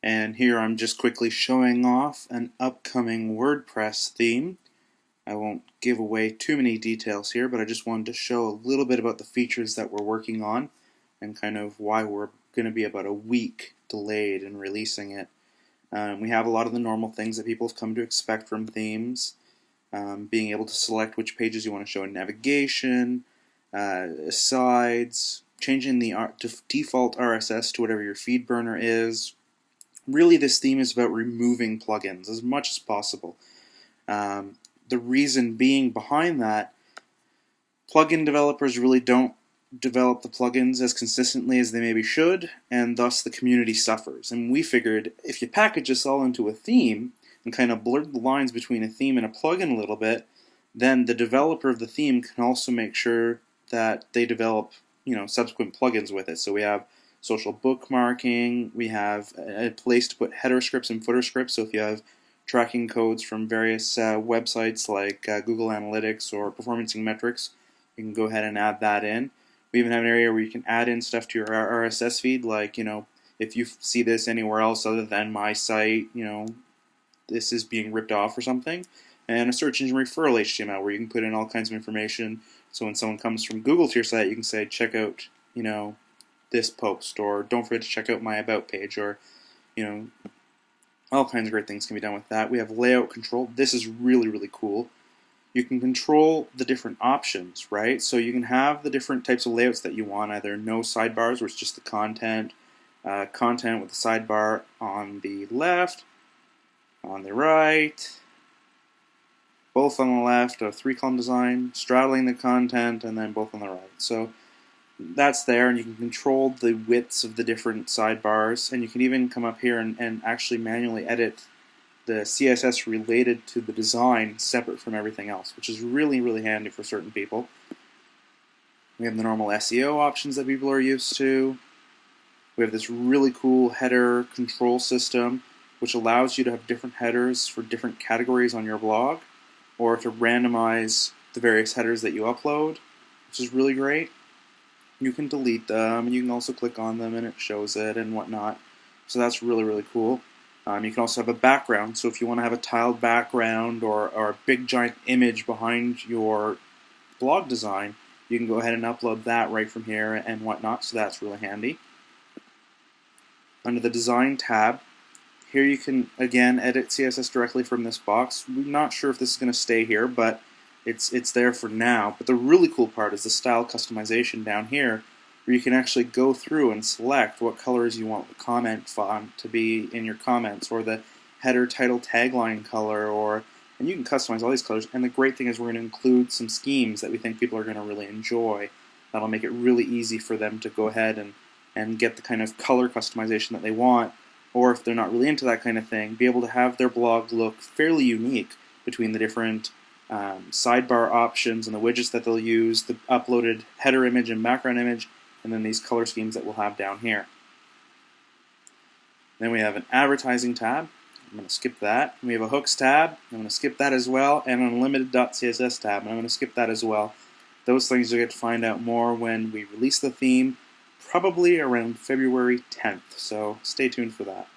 And here I'm just quickly showing off an upcoming WordPress theme. I won't give away too many details here, but I just wanted to show a little bit about the features that we're working on and kind of why we're going to be about a week delayed in releasing it. We have a lot of the normal things that people have come to expect from themes. Being able to select which pages you want to show in navigation, sides, changing the default RSS to whatever your feed burner is. Really, this theme is about removing plugins as much as possible. The reason being behind that, plugin developers really don't develop the plugins as consistently as they maybe should, and thus the community suffers. And we figured if you package this all into a theme and kind of blur the lines between a theme and a plugin a little bit, then the developer of the theme can also make sure that they develop, subsequent plugins with it. So we have social bookmarking, we have a place to put header scripts and footer scripts, so if you have tracking codes from various websites like Google Analytics or Performance Metrics, you can go ahead and add that in. We even have an area where you can add in stuff to your RSS feed, like, if you see this anywhere else other than my site, this is being ripped off or something. And a search engine referral HTML where you can put in all kinds of information, so when someone comes from Google to your site, you can say, check out, this post, or don't forget to check out my about page, or, all kinds of great things can be done with that. We have layout control. This is really, really cool. You can control the different options, right? So you can have the different types of layouts that you want, either no sidebars, where it's just the content, content with the sidebar on the left, on the right, both on the left, a three-column design, straddling the content, and then both on the right. So that's there, and you can control the widths of the different sidebars, and you can even come up here and actually manually edit the CSS related to the design separate from everything else, which is really, really handy for certain people. We have the normal SEO options that people are used to. We have this really cool header control system, which allows you to have different headers for different categories on your blog, or to randomize the various headers that you upload, which is really great. You can delete them, and you can also click on them and it shows it and whatnot. So that's really, really cool. You can also have a background, so if you want to have a tiled background or a big giant image behind your blog design, you can go ahead and upload that right from here and whatnot, so that's really handy. Under the Design tab, here you can, again, edit CSS directly from this box. We're not sure if this is going to stay here, but it's there for now. But the really cool part is the style customization down here, where you can actually go through and select what colors you want the comment font to be in your comments, or the header, title, tagline color, and you can customize all these colors. And the great thing is we're going to include some schemes that we think people are going to really enjoy. That'll make it really easy for them to go ahead and get the kind of color customization that they want, or if they're not really into that kind of thing, be able to have their blog look fairly unique between the different sidebar options and the widgets that they'll use, the uploaded header image and background image, and then these color schemes that we'll have down here. Then we have an advertising tab. I'm going to skip that. We have a hooks tab. I'm going to skip that as well, and an unlimited.css tab. And I'm going to skip that as well. Those things you'll get to find out more when we release the theme, probably around February 10th. So stay tuned for that.